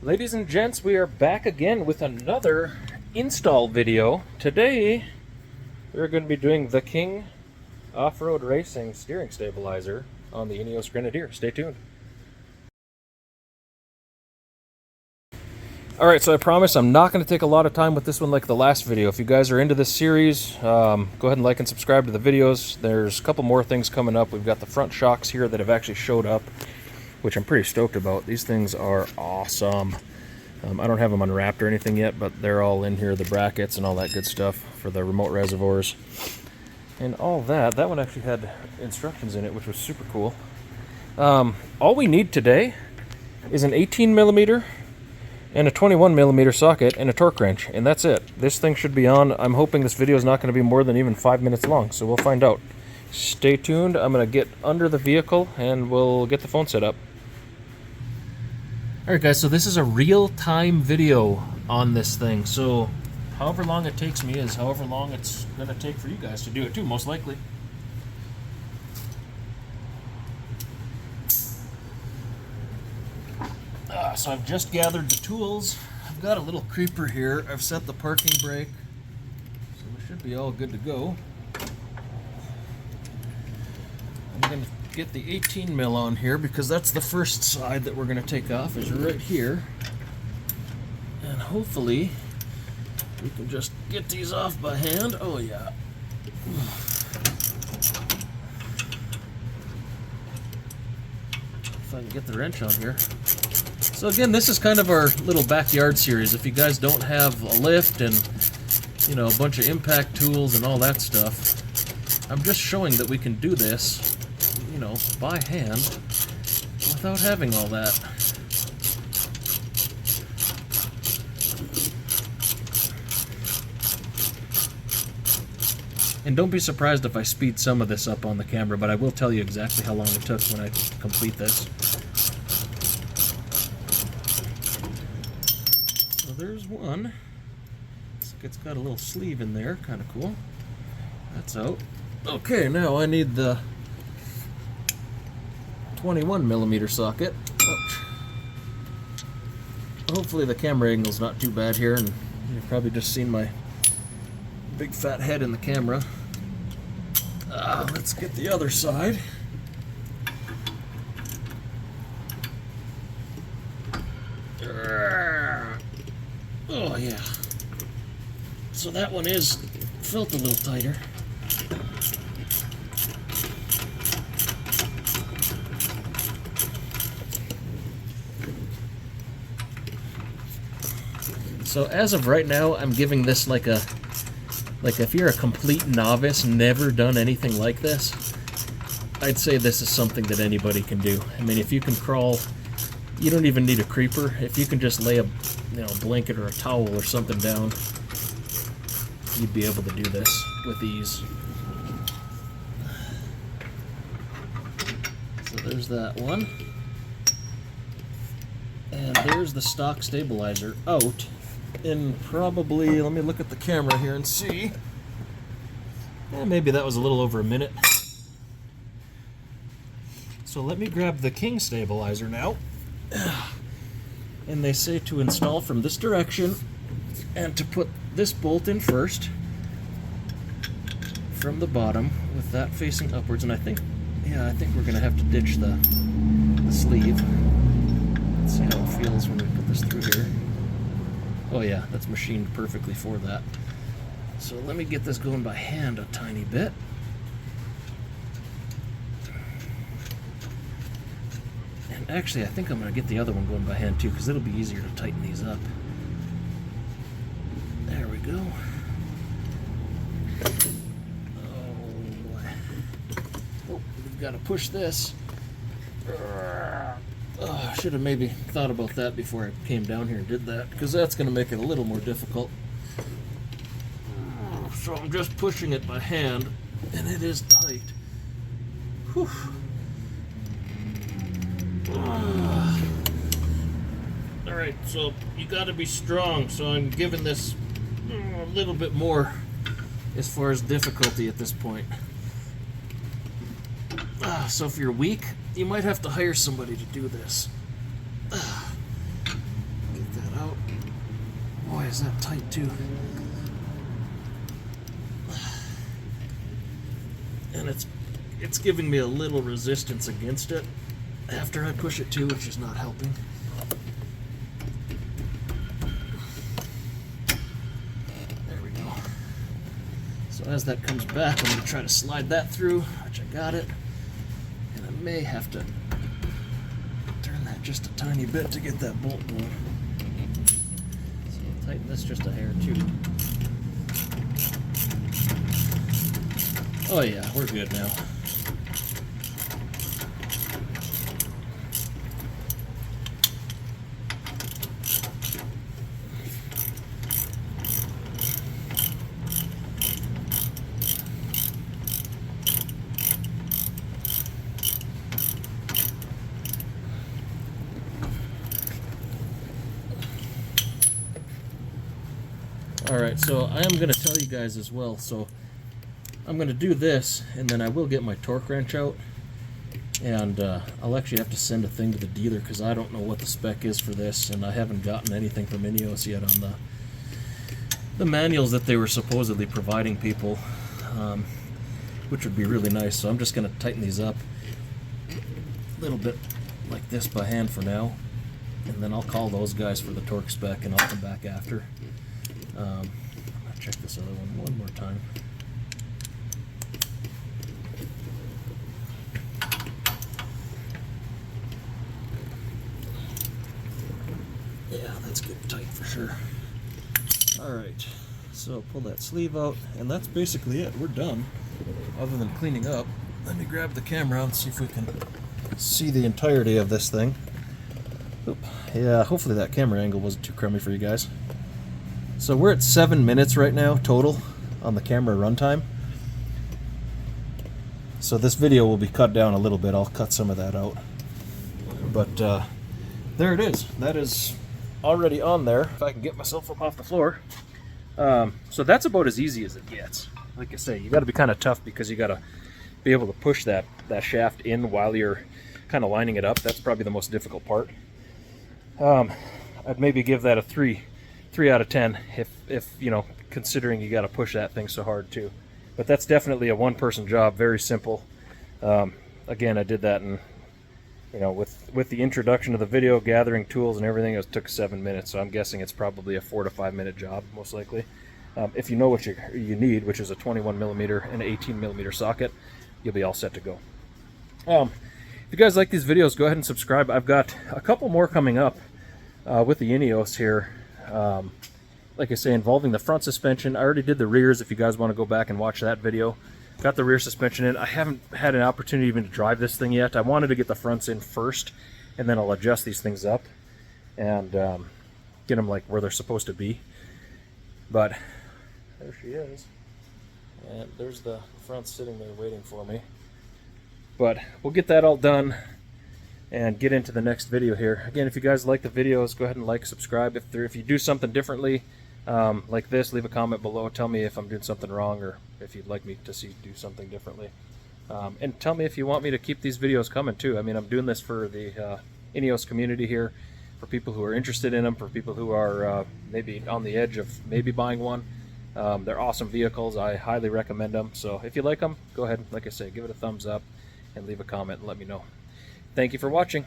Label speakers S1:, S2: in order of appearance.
S1: Ladies and gents, we are back again with another install video. Today, we're going to be doing the King Off-Road Racing steering stabilizer on the Ineos Grenadier. Stay tuned. Alright, so I promise I'm not going to take a lot of time with this one like the last video. If you guys are into this series, go ahead and like and subscribe to the videos. There's a couple more things coming up. We've got the front shocks here that have actually showed up, which I'm pretty stoked about. These things are awesome. I don't have them unwrapped or anything yet, but they're all in here, the brackets and all that good stuff for the remote reservoirs. And all that. That one actually had instructions in it, which was super cool. All we need today is an 18mm and a 21mm socket and a torque wrench, and that's it. This thing should be on. I'm hoping this video is not going to be more than even 5 minutes long, so we'll find out. Stay tuned. I'm going to get under the vehicle and we'll get the phone set up. Alright guys, so this is a real-time video on this thing, so however long it takes me is however long it's going to take for you guys to do it too, most likely. So I've just gathered the tools. I've got a little creeper here. I've set the parking brake, so we should be all good to go. I'm going to get the 18mm on here because that's the first side that we're going to take off, is right here. And hopefully we can just get these off by hand. Oh yeah. If I can get the wrench on here. So again, this is kind of our little backyard series. If you guys don't have a lift and, you know, a bunch of impact tools and all that stuff, I'm just showing that we can do this, you know, by hand without having all that. And don't be surprised if I speed some of this up on the camera, but I will tell you exactly how long it took when I complete this. So there's one. It's got a little sleeve in there, kind of cool. That's out. Okay, now I need the 21mm socket. Ouch. Hopefully the camera angle's not too bad here, and you've probably just seen my big fat head in the camera. Let's get the other side. Oh yeah. So that one felt a little tighter. So as of right now, I'm giving this like if you're a complete novice, never done anything like this, I'd say this is something that anybody can do. I mean, if you can crawl, you don't even need a creeper. If you can just lay a blanket or a towel or something down, you'd be able to do this with ease. So there's that one. And there's the stock stabilizer out in probably, let me look at the camera here and see. Maybe that was a little over a minute. So let me grab the King stabilizer now. And they say to install from this direction and to put this bolt in first from the bottom with that facing upwards. And I think we're going to have to ditch the sleeve. Let's see how it feels when we put this through here. Oh yeah, that's machined perfectly for that. So let me get this going by hand a tiny bit. And actually, I think I'm going to get the other one going by hand too, because it'll be easier to tighten these up. There we go. Oh boy. Oh, we've got to push this. Oh, I should have maybe thought about that before I came down here and did that, because that's going to make it a little more difficult. So I'm just pushing it by hand, and it is tight. Whew. Alright, so you got to be strong, so I'm giving this a little bit more as far as difficulty at this point. So if you're weak, you might have to hire somebody to do this. is that tight too. And it's giving me a little resistance against it after I push it too, which is not helping. There we go. So as that comes back, I'm going to try to slide that through, which I got it. And I may have to turn that just a tiny bit to get that bolt going. So I'll tighten this just a hair too. Oh yeah, we're good now. Alright, so I am going to tell you guys as well, so I'm going to do this, and then I will get my torque wrench out, and I'll actually have to send a thing to the dealer, because I don't know what the spec is for this, and I haven't gotten anything from Ineos yet on the manuals that they were supposedly providing people, which would be really nice. So I'm just going to tighten these up a little bit like this by hand for now, and then I'll call those guys for the torque spec, and I'll come back after. I'll check this other one more time. Yeah, that's getting tight for sure. Alright, so pull that sleeve out, and that's basically it. We're done, other than cleaning up. Let me grab the camera and see if we can see the entirety of this thing. Oop. Yeah, hopefully that camera angle wasn't too crummy for you guys. So we're at 7 minutes right now total on the camera runtime. So this video will be cut down a little bit. I'll cut some of that out. But there it is. That is already on there. If I can get myself up off the floor. So that's about as easy as it gets. Like I say, you got to be kind of tough, because you got to be able to push that shaft in while you're kind of lining it up. That's probably the most difficult part. I'd maybe give that a 3 out of 10 if you know, considering you got to push that thing so hard too. But that's definitely a one-person job, very simple. Again, I did that, and you know, with the introduction of the video, gathering tools and everything, it took 7 minutes. So I'm guessing it's probably a 4 to 5 minute job, most likely. If you know what you need, which is a 21mm and an 18mm socket, you'll be all set to go. If you guys like these videos, go ahead and subscribe. I've got a couple more coming up with the Ineos here. Like I say, involving the front suspension. I already did the rears, if you guys want to go back and watch that video. Got the rear suspension in. I haven't had an opportunity even to drive this thing yet. I wanted to get the fronts in first, and then I'll adjust these things up and get them like where they're supposed to be. But there she is. And there's the front sitting there waiting for me. But we'll get that all done and get into the next video here. Again, if you guys like the videos, go ahead and like, subscribe. If you do something differently like this, leave a comment below. Tell me if I'm doing something wrong, or if you'd like me to do something differently. And tell me if you want me to keep these videos coming too. I mean, I'm doing this for the Ineos community here, for people who are interested in them, for people who are maybe on the edge of maybe buying one. They're awesome vehicles. I highly recommend them. So if you like them, go ahead, like I say, give it a thumbs up and leave a comment and let me know. Thank you for watching.